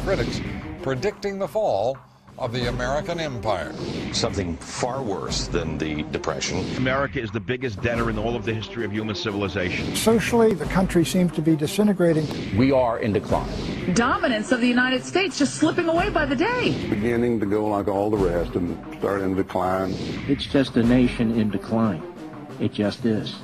critics predicting the fall of the American empire. Something far worse than the Depression. America is the biggest debtor in all of the history of human civilization. Socially, the country seems to be disintegrating. We are in decline. Dominance of the United States just slipping away by the day. Beginning to go like all the rest and starting to decline. It's just a nation in decline. It just is.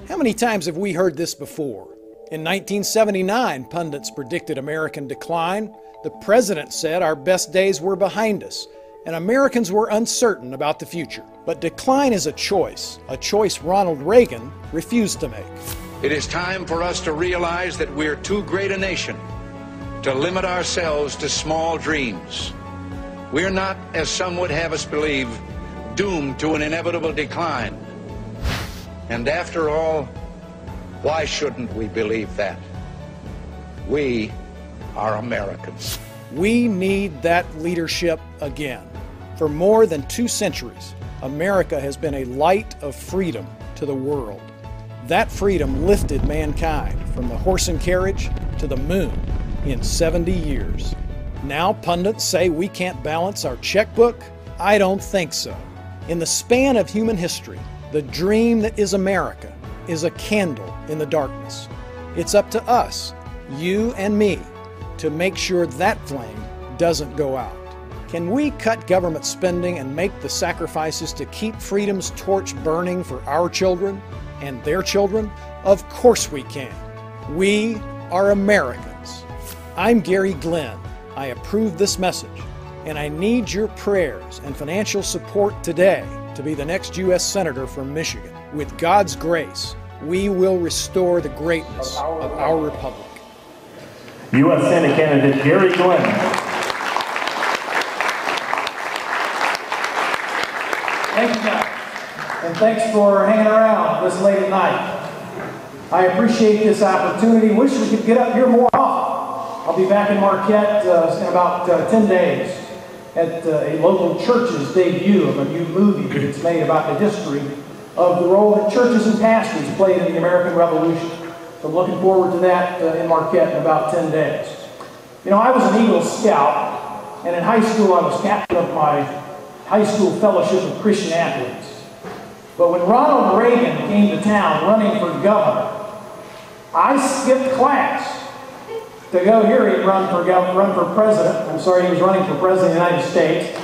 How many times have we heard this before? In 1979, pundits predicted American decline. The president said our best days were behind us, and Americans were uncertain about the future. But decline is a choice Ronald Reagan refused to make. It is time for us to realize that we're too great a nation to limit ourselves to small dreams. We're not, as some would have us believe, doomed to an inevitable decline. And after all, why shouldn't we believe that? We are Americans. We need that leadership again. For more than 2 centuries, America has been a light of freedom to the world. That freedom lifted mankind from the horse and carriage to the moon in 70 years. Now pundits say we can't balance our checkbook? I don't think so. In the span of human history, the dream that is America is a candle in the darkness. It's up to us, you and me, to make sure that flame doesn't go out. Can we cut government spending and make the sacrifices to keep freedom's torch burning for our children and their children? Of course we can. We are Americans. I'm Gary Glenn. I approve this message, and I need your prayers and financial support today to be the next U.S. Senator from Michigan. With God's grace, we will restore the greatness of our republic. U.S. Senate candidate Gary Glenn. Thank you, guys. And thanks for hanging around this late at night. I appreciate this opportunity. Wish we could get up here more often. I'll be back in Marquette in about 10 days at a local church's debut of a new movie that's made about the history of the role that churches and pastors played in the American Revolution. So I'm looking forward to that in Marquette in about 10 days. You know, I was an Eagle Scout, and in high school I was captain of my high school fellowship of Christian athletes. But when Ronald Reagan came to town running for governor, I skipped class to go hear him run for president. I'm sorry, he was running for president of the United States.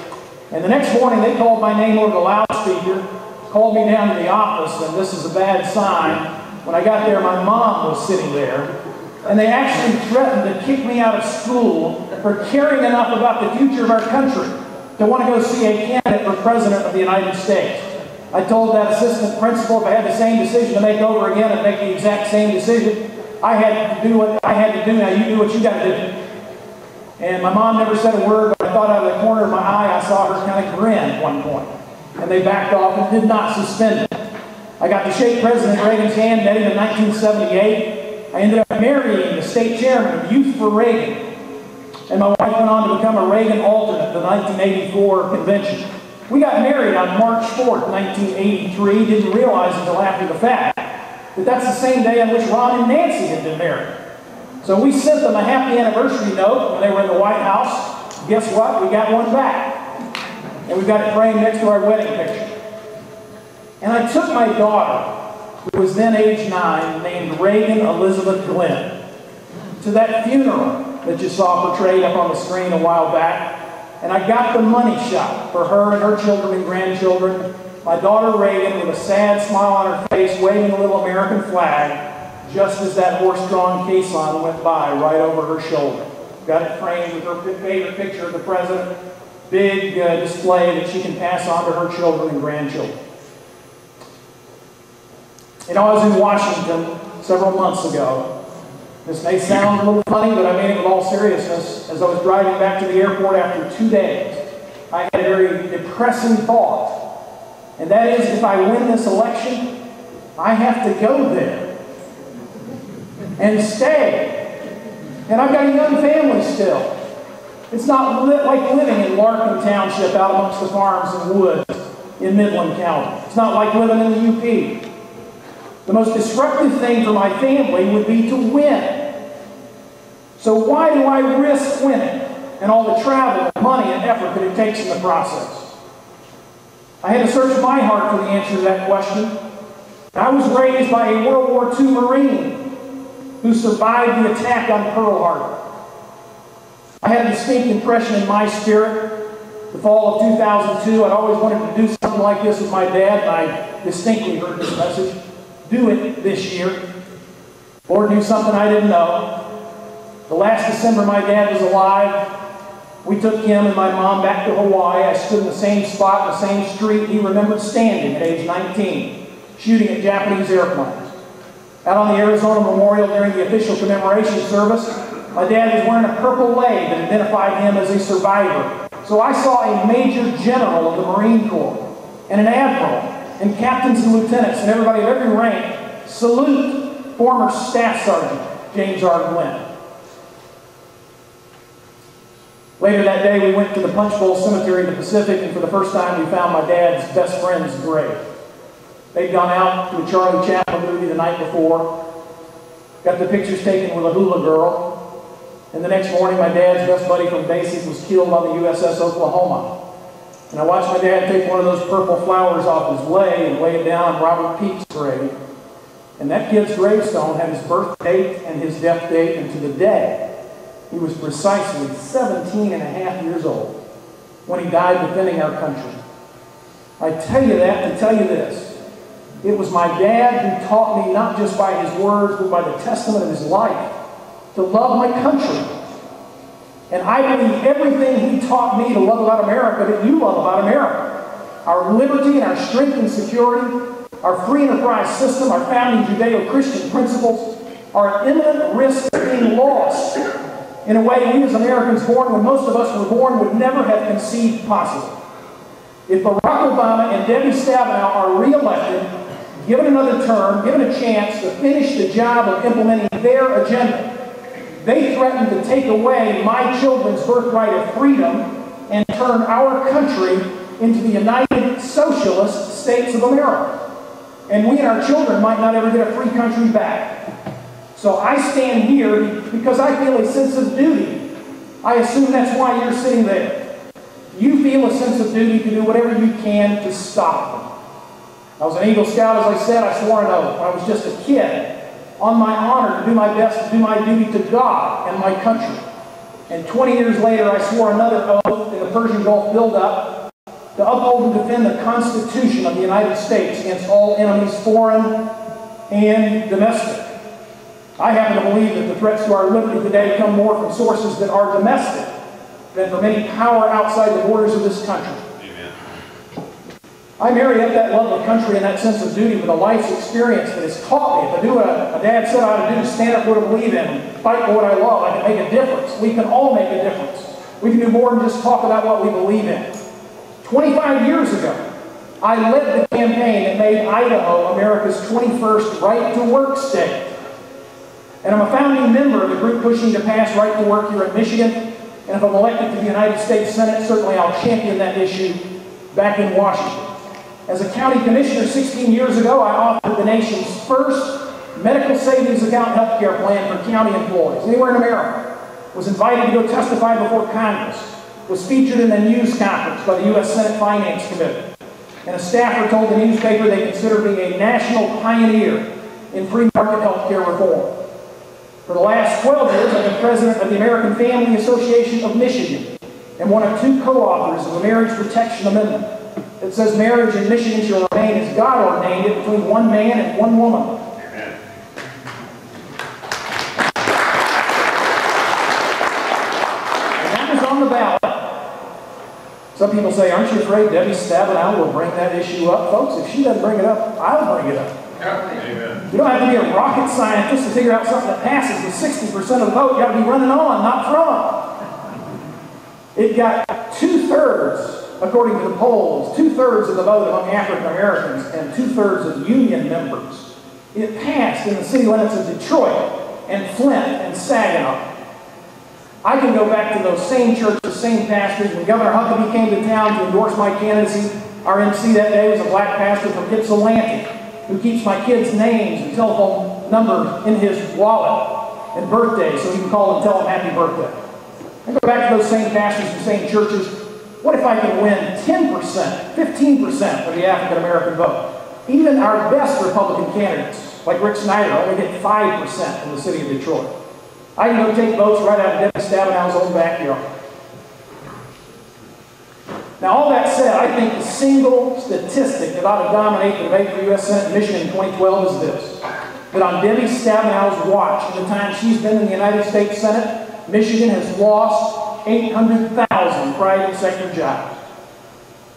And the next morning they called my name over the loudspeaker, called me down to the office, and this is a bad sign. When I got there, my mom was sitting there, and they actually threatened to kick me out of school for caring enough about the future of our country to want to go see a candidate for president of the United States. I told that assistant principal if I had the same decision to make over again and make the exact same decision, I had to do what I had to do. Now you do what you got to do. And my mom never said a word, but I thought out of the corner of my eye I saw her kind of grin at one point. And they backed off and did not suspend it. I got to shake President Reagan's hand, met him in 1978. I ended up marrying the state chairman of Youth for Reagan. And my wife went on to become a Reagan alternate at the 1984 convention. We got married on March 4th, 1983. Didn't realize until after the fact that that's the same day on which Ron and Nancy had been married. So we sent them a happy anniversary note when they were in the White House. Guess what? We got one back. And we've got it framed next to our wedding picture. And I took my daughter, who was then age 9, named Reagan Elizabeth Glenn, to that funeral that you saw portrayed up on the screen a while back. And I got the money shot for her and her children and grandchildren. My daughter Reagan with a sad smile on her face, waving a little American flag, just as that horse-drawn caisson went by right over her shoulder. Got it framed with her favorite picture of the president. Big display that she can pass on to her children and grandchildren. You know, I was in Washington several months ago. This may sound a little funny, but I mean it with all seriousness. As I was driving back to the airport after 2 days, I had a very depressing thought. And that is, if I win this election, I have to go there and stay. And I've got a young family still. It's not like living in Larkin Township out amongst the farms and woods in Midland County. It's not like living in the UP. The most disruptive thing for my family would be to win. So why do I risk winning and all the travel and money and effort that it takes in the process? I had to search my heart for the answer to that question. I was raised by a World War II Marine who survived the attack on Pearl Harbor. I had a distinct impression in my spirit. The fall of 2002, I'd always wanted to do something like this with my dad, and I distinctly heard this message. Do it this year. Lord knew something I didn't know. The last December my dad was alive, we took him and my mom back to Hawaii. I stood in the same spot, in the same street he remembered standing at age 19, shooting at Japanese airplanes. Out on the Arizona Memorial during the official commemoration service, my dad was wearing a purple leg that identified him as a survivor. So I saw a major general of the Marine Corps, and an admiral, and captains and lieutenants, and everybody of every rank salute former Staff Sergeant James R. Glenn. Later that day, we went to the Punch Bowl Cemetery in the Pacific, and for the first time, we found my dad's best friend's grave. They'd gone out to a Charlie Chaplin movie the night before, got the pictures taken with a hula girl, and the next morning, my dad's best buddy from basic was killed on the USS Oklahoma. And I watched my dad take one of those purple flowers off his leg and lay it down on Robert Peake's grave. And that kid's gravestone had his birth date and his death date, and to the day, he was precisely 17 and a half years old when he died defending our country. I tell you that to tell you this. It was my dad who taught me, not just by his words, but by the testament of his life, to love my country. And I believe everything he taught me to love about America that you love about America. Our liberty and our strength and security, our free enterprise system, our founding Judeo-Christian principles are at imminent risk of being lost in a way we as Americans born when most of us were born would never have conceived possible. If Barack Obama and Debbie Stabenow are re-elected, given another term, given a chance to finish the job of implementing their agenda, they threaten to take away my children's birthright of freedom and turn our country into the United Socialist States of America. And we and our children might not ever get a free country back. So I stand here because I feel a sense of duty. I assume that's why you're sitting there. You feel a sense of duty to do whatever you can to stop them. I was an Eagle Scout, as I said. I swore an oath. I was just a kid, on my honor to do my best to do my duty to God and my country. And 20 years later, I swore another oath in the Persian Gulf buildup to uphold and defend the Constitution of the United States against all enemies, foreign and domestic. I happen to believe that the threats to our liberty today come more from sources that are domestic than from any power outside the borders of this country. I marry up that love of country and that sense of duty with a life's experience that has taught me if I do what a dad said I ought to do, stand up for what I believe in, and fight for what I love, I can make a difference. We can all make a difference. We can do more than just talk about what we believe in. 25 years ago, I led the campaign that made Idaho America's 21st right-to-work state. And I'm a founding member of the group pushing to pass right-to-work here in Michigan. And if I'm elected to the United States Senate, certainly I'll champion that issue back in Washington. As a county commissioner 16 years ago, I offered the nation's first medical savings account health care plan for county employees anywhere in America. Was invited to go testify before Congress. Was featured in a news conference by the U.S. Senate Finance Committee. And a staffer told the newspaper they consider being a national pioneer in free market health care reform. For the last 12 years, I've been president of the American Family Association of Michigan and one of two co-authors of the Marriage Protection Amendment. It says marriage in Michigan shall remain as God ordained it between one man and one woman. Amen. And that was on the ballot. Some people say, aren't you afraid Debbie Stabenow will bring that issue up? Folks, if she doesn't bring it up, I'll bring it up. Amen. You don't have to be a rocket scientist to figure out something that passes with 60% of the vote. You got to be running on, not from. It got 2/3. According to the polls, 2/3 of the vote among African Americans and 2/3 of union members. It passed in the city limits of Detroit and Flint and Saginaw. I can go back to those same churches, same pastors. When Governor Huckabee came to town to endorse my candidacy, our MC that day was a black pastor from Ypsilanti who keeps my kids' names and telephone numbers in his wallet. and birthdays so he can call and tell them happy birthday. I go back to those same pastors and same churches. What if I can win 10%, 15% of the African American vote? Even our best Republican candidates, like Rick Snyder, only get 5% in the city of Detroit. I can go take votes right out of Debbie Stabenow's own backyard. Now, all that said, I think the single statistic that ought to dominate the debate for the U.S. Senate in Michigan in 2012 is this: that on Debbie Stabenow's watch, in the time she's been in the United States Senate, Michigan has lost 800,000 private sector jobs.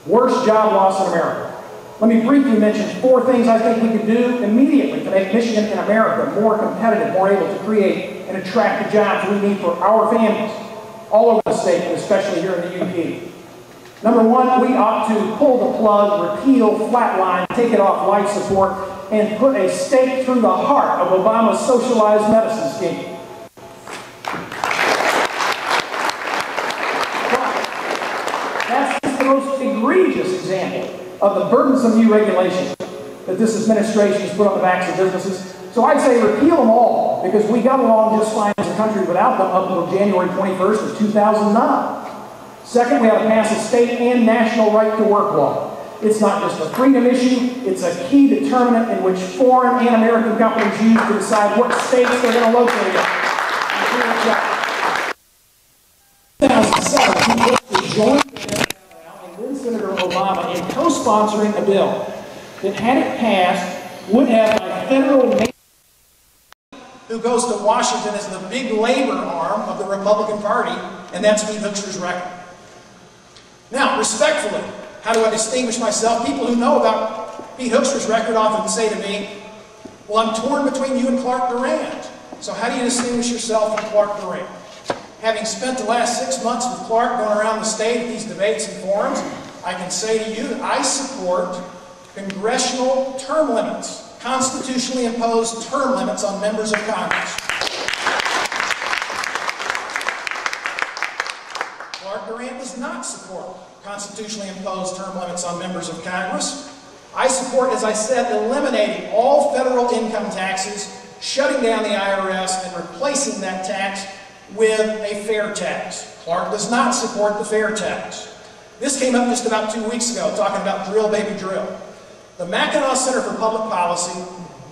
Worst job loss in America. Let me briefly mention 4 things I think we could do immediately to make Michigan and America more competitive, more able to create and attract the jobs we need for our families all over the state, and especially here in the UP. Number 1, we ought to pull the plug, repeal, flatline, take it off life support, and put a stake through the heart of Obama's socialized medicine scheme. But that's just the most egregious example of the burdensome new regulations that this administration has put on the backs of businesses. So I'd say repeal them all, because we got along just fine as a country without them up until January 21st of 2009. Second, we have to pass a state and national right-to-work law. It's not just a freedom issue, it's a key determinant in which foreign and American companies use to decide what states they're going to locate in. In 2007, he joined and then Senator Obama in co-sponsoring a bill that, had it passed, would have a federal who goes to Washington as the big labor arm of the Republican Party, and that's Pete Hoekstra's record. Now, respectfully, how do I distinguish myself? People who know about Pete Hoekstra's record often say to me, well, I'm torn between you and Clark Durant. So how do you distinguish yourself from Clark Durant? Having spent the last 6 months with Clark going around the state at these debates and forums, I can say to you that I support congressional term limits, constitutionally imposed term limits on members of Congress. Clark Durant does not support constitutionally imposed term limits on members of Congress. I support, as I said, eliminating all federal income taxes, shutting down the IRS, and replacing that tax with a fair tax. Clark does not support the fair tax. This came up just about 2 weeks ago, talking about drill, baby, drill. The Mackinac Center for Public Policy,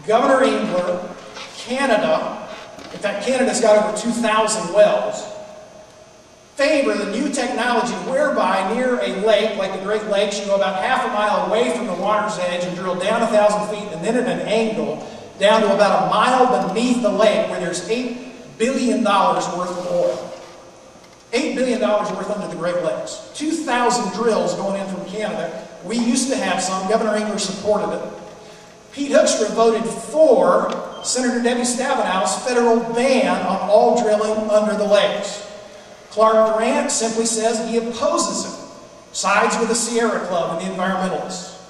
Governor Engler, Canada, in fact, Canada's got over 2,000 wells, favor the new technology whereby near a lake, like the Great Lakes, you go about half a mile away from the water's edge and drill down 1,000 feet, and then at an angle down to about a mile beneath the lake, where there's $8 billion worth of oil. $8 billion worth under the Great Lakes. 2,000 drills going in from Canada. We used to have some. Governor Engler supported it. Pete Hoekstra voted for Senator Debbie Stabenow's federal ban on all drilling under the lakes. Clark Durant simply says he opposes it, sides with the Sierra Club and the environmentalists.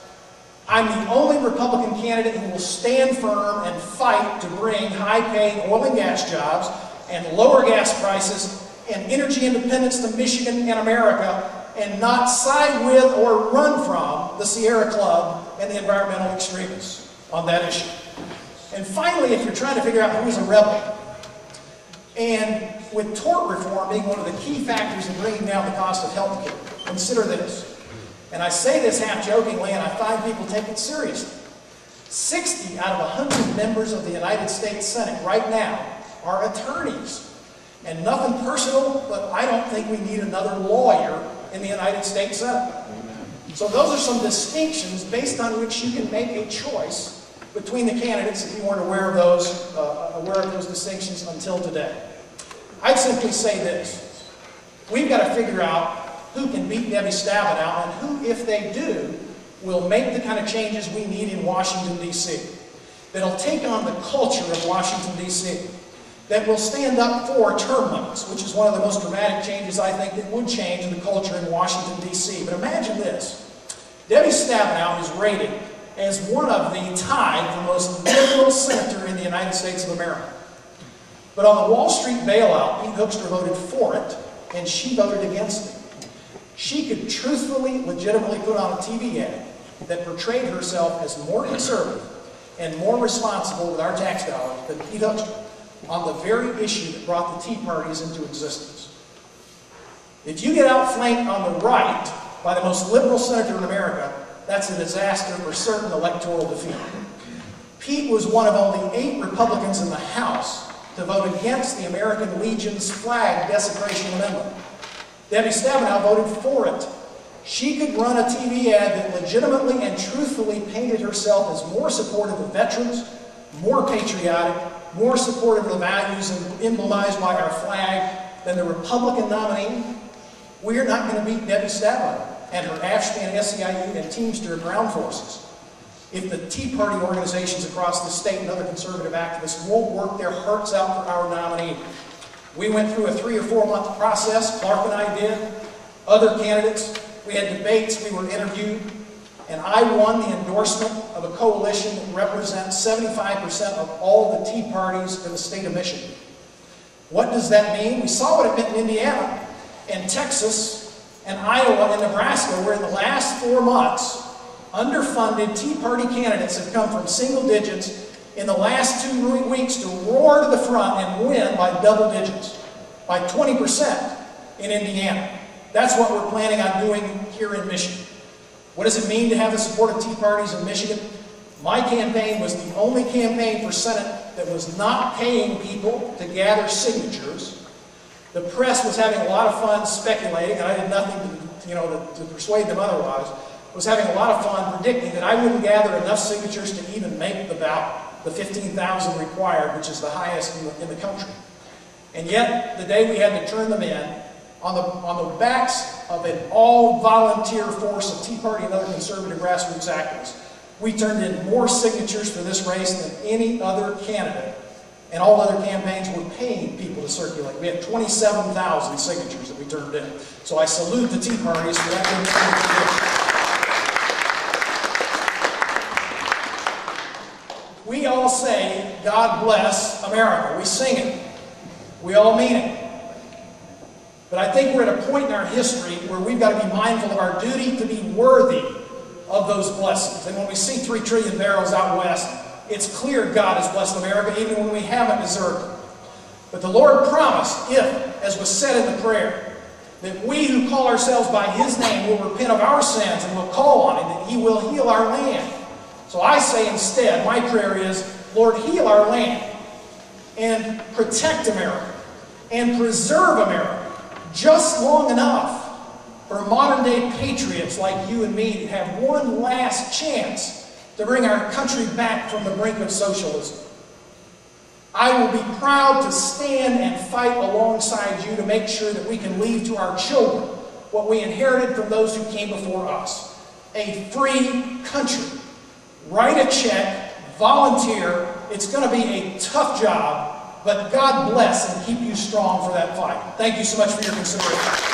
I'm the only Republican candidate who will stand firm and fight to bring high-paying oil and gas jobs and lower gas prices and energy independence to Michigan and America, and not side with or run from the Sierra Club and the environmental extremists on that issue. And finally, if you're trying to figure out who's a rebel, and with tort reform being one of the key factors in bringing down the cost of health care, consider this. And I say this half jokingly, and I find people take it seriously. 60 out of 100 members of the United States Senate right now are attorneys. And nothing personal, but I don't think we need another lawyer in the United States Senate. So those are some distinctions based on which you can make a choice between the candidates if you weren't aware of those distinctions until today. I'd simply say this: we've got to figure out who can beat Debbie Stabenow, and who, if they do, will make the kind of changes we need in Washington, D.C. That'll take on the culture of Washington, D.C. That will stand up for term limits, which is one of the most dramatic changes I think that would change the culture in Washington, D.C. But imagine this. Debbie Stabenow is rated as one of the tied for most liberal senator in the United States of America. But on the Wall Street bailout, Pete Hoekstra voted for it, and she voted against it. She could truthfully, legitimately put on a TV ad that portrayed herself as more conservative and more responsible with our tax dollars than Pete Hoekstra. on the very issue that brought the Tea Parties into existence. If you get outflanked on the right by the most liberal senator in America, that's a disaster for certain electoral defeat. Pete was one of only 8 Republicans in the House to vote against the American Legion's flag desecration amendment. Debbie Stabenow voted for it. She could run a TV ad that legitimately and truthfully painted herself as more supportive of veterans, more patriotic, more supportive of the values emblemized by our flag than the Republican nominee. We're not going to beat Debbie Stabenow and her AFSCME and SEIU and Teamster ground forces if the Tea Party organizations across the state and other conservative activists won't work their hearts out for our nominee. We went through a 3 or 4 month process, Clark and I did, other candidates. We had debates, we were interviewed, and I won the endorsement of a coalition that represents 75% of all the Tea Parties in the state of Michigan. What does that mean? We saw what it meant in Indiana and Texas and Iowa and Nebraska, where in the last 4 months, underfunded Tea Party candidates have come from single digits in the last 2 weeks to roar to the front and win by double digits, by 20% in Indiana. That's what we're planning on doing here in Michigan. What does it mean to have the support of Tea Parties in Michigan? My campaign was the only campaign for Senate that was not paying people to gather signatures. The press was having a lot of fun speculating, and I did nothing to persuade them otherwise. Was having a lot of fun predicting that I wouldn't gather enough signatures to even make the ballot, the 15,000 required, which is the highest in the country. And yet, the day we had to turn them in, on the backs of an all-volunteer force of Tea Party and other conservative grassroots activists, we turned in more signatures for this race than any other candidate, and all other campaigns were paying people to circulate. We had 27,000 signatures that we turned in. So I salute the Tea Parties for that. We all say, God bless America. We sing it. We all mean it. But I think we're at a point in our history where we've got to be mindful of our duty to be worthy of those blessings. And when we see 3 trillion barrels out west, it's clear God has blessed America even when we haven't deserved it. But the Lord promised, if, as was said in the prayer, that we who call ourselves by His name will repent of our sins and will call on Him, that He will heal our land. So I say instead, my prayer is, Lord, heal our land and protect America and preserve America just long enough for modern-day patriots like you and me to have one last chance to bring our country back from the brink of socialism. I will be proud to stand and fight alongside you to make sure that we can leave to our children what we inherited from those who came before us, a free country. Write a check, volunteer. It's going to be a tough job, but God bless and keep you strong for that fight. Thank you so much for your consideration.